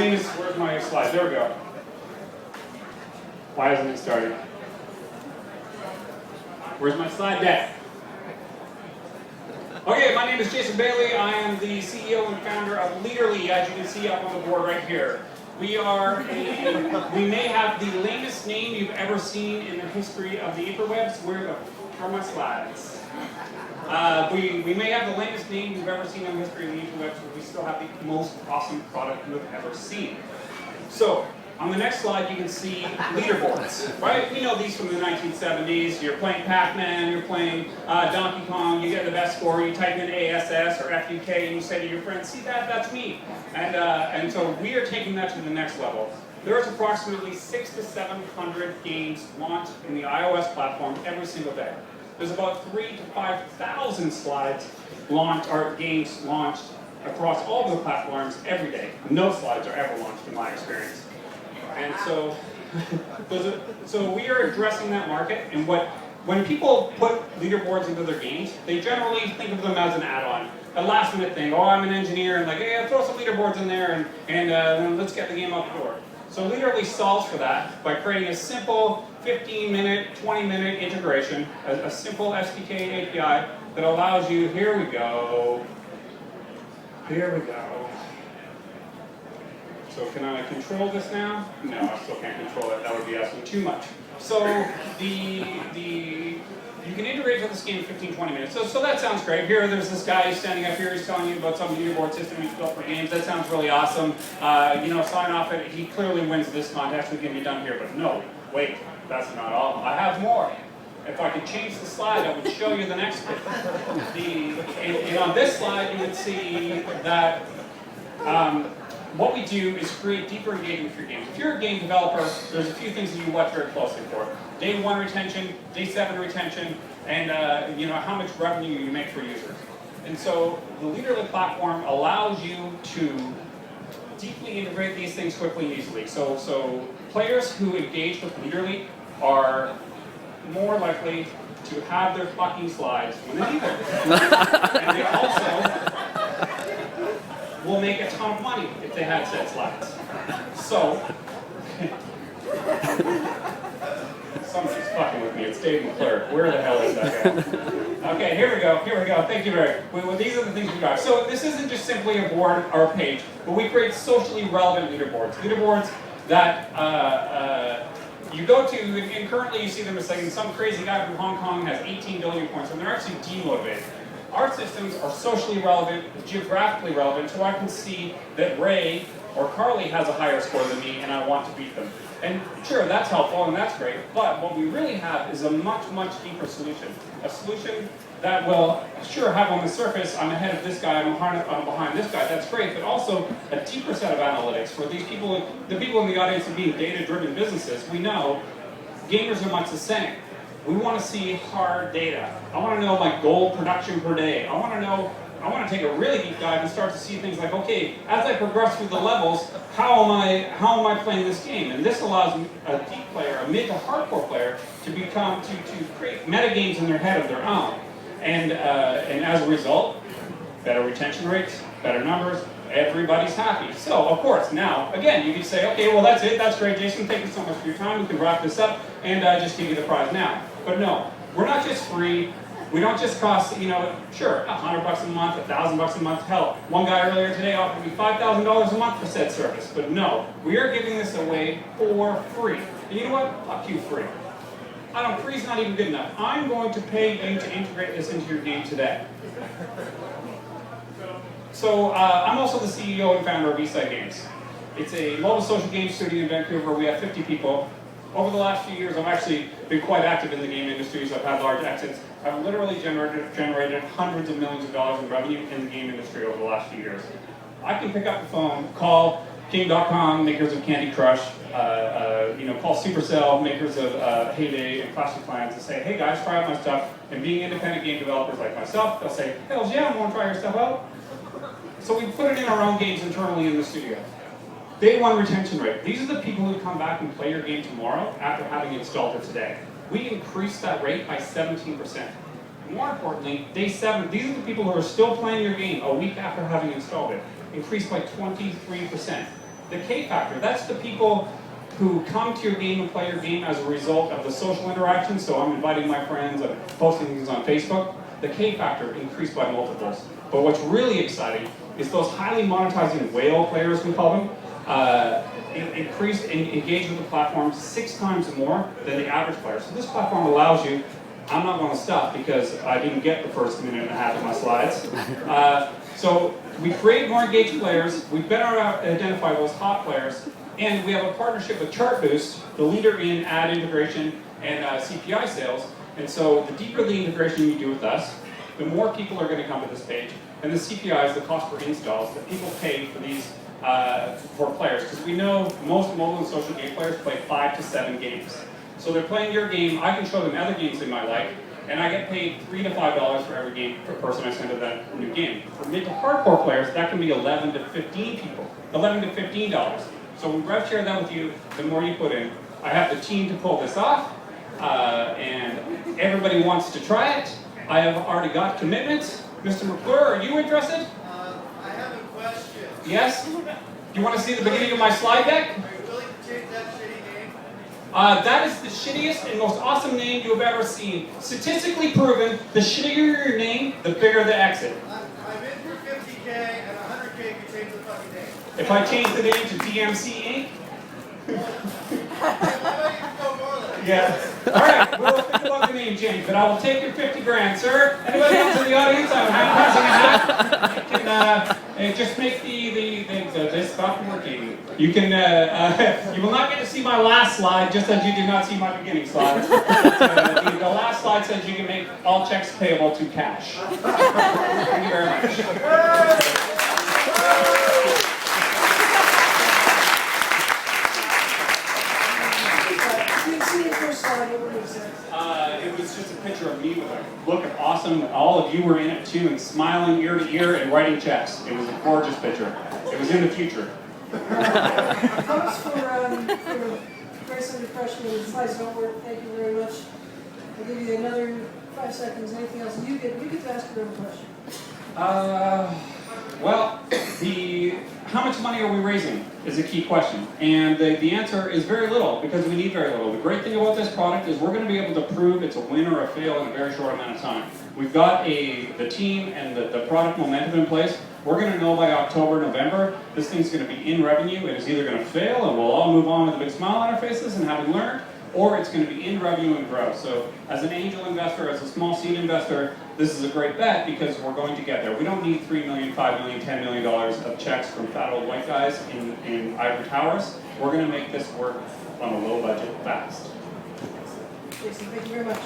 name is, where's my slide? There we go. Why hasn't it started? Where's my slide deck? Okay, my name is Jason Bailey. I am the CEO and founder of Leaderly, as you can see up on the board right here. We may have the lamest name you've ever seen in the history of the interwebs. Where are my slides? We may have the lamest name you've ever seen in the history of the interwebs, but we still have the most awesome product you've ever seen. So, on the next slide, you can see leaderboards, right? We know these from the 1970s. You're playing Pac-Man, you're playing Donkey Kong, you get the best score, you type in ASS or FUK, and you say to your friends, see that, that's me. And so we are taking that to the next level. There's approximately 600 to 700 games launched in the iOS platform every single day. There's about 3,000 to 5,000 slides launched, or games launched across all of the platforms every day. No slides are ever launched in my experience. And so, so we are addressing that market, and when people put leaderboards into their games, they generally think of them as an add-on, a last-minute thing. Oh, I'm an engineer, and like, hey, throw some leaderboards in there, and let's get the game out the door. So Leaderly solves for that by creating a simple 15-minute, 20-minute integration, a simple SDK API that allows you, here we go. So can I control this now? No, I still can't control it. That would be asking too much. So you can integrate with this game in 15, 20 minutes. So that sounds great. There's this guy standing up here. He's telling you about some leaderboard system he's built for games. That sounds really awesome. Sign off it. He clearly wins this contest. We can be done here. But no, wait. That's not all. I have more. If I could change the slide, I would show you the next bit. And on this slide, you would see that what we do is create deeper engagement for your games. If you're a game developer, there's a few things that you watch very closely for. Day 1 retention, day 7 retention, and how much revenue you make for users. And so the Leaderly platform allows you to deeply integrate these things quickly and easily. So players who engage with Leaderly are more likely to have their fucking slides when they need them. And they also will make a ton of money if they had said slides. So, somebody's fucking with me. It's Dave McClure. Where the hell is that guy? Okay, here we go. Thank you very much. Well, these are the things we got. So this isn't just simply a board or a page, but we create socially relevant leaderboards. Leaderboards that you go to, and currently you see them as saying some crazy guy from Hong Kong has 18 billion points, and they're actually demotivated. Our systems are socially relevant, geographically relevant, so I can see that Ray or Carly has a higher score than me and I want to beat them. And sure, that's helpful and that's great, but what we really have is a much, much deeper solution. A solution that will, sure, have on the surface, I'm ahead of this guy, I'm behind this guy, that's great, but also a deeper set of analytics for these people, the people in the audience of being data-driven businesses. We know gamers are much the same. We want to see hard data. I want to know my goal production per day. I want to take a really deep dive and start to see things like, okay, as I progress through the levels, how am I playing this game? And this allows a deep player, a mid to hardcore player, to create meta games in their head of their own. And as a result, better retention rates, better numbers, everybody's happy. So, of course, now, again, you can say, okay, well, that's it, that's great, Jason, thank you so much for your time, we can wrap this up, and just give you the prize now. But no, we're not just free, we don't just cost, sure, $100 a month, $1,000 a month, hell, one guy earlier today offered me $5,000 a month for said service, but no, we are giving this away for free. And you know what? Fuck you, free. Free's not even good enough. I'm going to pay you to integrate this into your game today. So I'm also the CEO and founder of Eastside Games. It's a mobile social game studio in Vancouver. We have 50 people. Over the last few years, I've actually been quite active in the game industry, so I've had large exits. I've literally generated hundreds of millions of dollars in revenue in the game industry over the last few years. I can pick up the phone, call King.com, makers of Candy Crush, call Supercell, makers of Heyday and Clash of Clans, and say, hey guys, try out my stuff. And being independent game developers like myself, they'll say, hell yeah, I want to try your stuff out. So we put it in our own games internally in the studio. Day 1 retention rate. These are the people who come back and play your game tomorrow after having installed it today. We increased that rate by 17%. More importantly, day 7, these are the people who are still playing your game a week after having installed it. Increased by 23%. The K factor, that's the people who come to your game and play your game as a result of the social interaction. So I'm inviting my friends, I'm posting things on Facebook. The K factor increased by multiples. But what's really exciting is those highly monetizing whale players, we call them, increased and engaged with the platform 6 times more than the average player. So this platform allows you, I'm not going to stop because I didn't get the first minute and a half of my slides. So we create more engaged players, we better identify those hot players, and we have a partnership with Chartboost, the leader in ad integration and CPI sales. And so the deeper the integration you do with us, the more people are going to come to this page. And the CPI is the cost per installs that people pay for these for players. Because we know most mobile and social game players play 5 to 7 games. So they're playing your game, I can show them other games they might like, and I get paid $3 to $5 for every game per person I send to that new game. For mid to hardcore players, that can be 11 to 15 people, $11 to $15. So we rev share that with you, the more you put in. I have the team to pull this off, and everybody wants to try it. I have already got commitments. Mr. McClure, are you interested? I have a question. Yes? Do you want to see the beginning of my slide deck? Are you willing to change that shitty name? That is the shittiest and most awesome name you have ever seen. Statistically proven, the shittier your name, the bigger the exit. I'm in for 50K and 100K if you change the fucking name. If I change the name to DMC Inc., Why don't you go more than that? yeah. All right, we'll think about the name change, but I will take your 50 grand, sir. Anybody else in the audience? I'm passing a hat. You can just make this stop working. You can, you will not get to see my last slide, just as you did not see my beginning slide. The last slide says you can make all checks payable to cash. Thank you very much. It was just a picture of me with a look of awesome, and all of you were in it too, and smiling ear to ear and writing checks. It was a gorgeous picture. It was in the future. Comments for Grace under pressure. The slides don't work. Thank you very much. I'll give you another 5 seconds. Anything else? You get to ask another question. Well, how much money are we raising is a key question. And the answer is very little, because we need very little. The great thing about this product is we're going to be able to prove it's a win or a fail in a very short amount of time. We've got the team and the product momentum in place. We're going to know by October, November, this thing's going to be in revenue. It is either going to fail and we'll all move on with a big smile on our faces and having learned, or it's going to be in revenue and grow. So as an angel investor, as a small seed investor, this is a great bet because we're going to get there. We don't need $3 million, $5 million, $10 million of checks from fat old white guys in ivory towers. We're going to make this work on a low budget fast. Jason, thank you very much.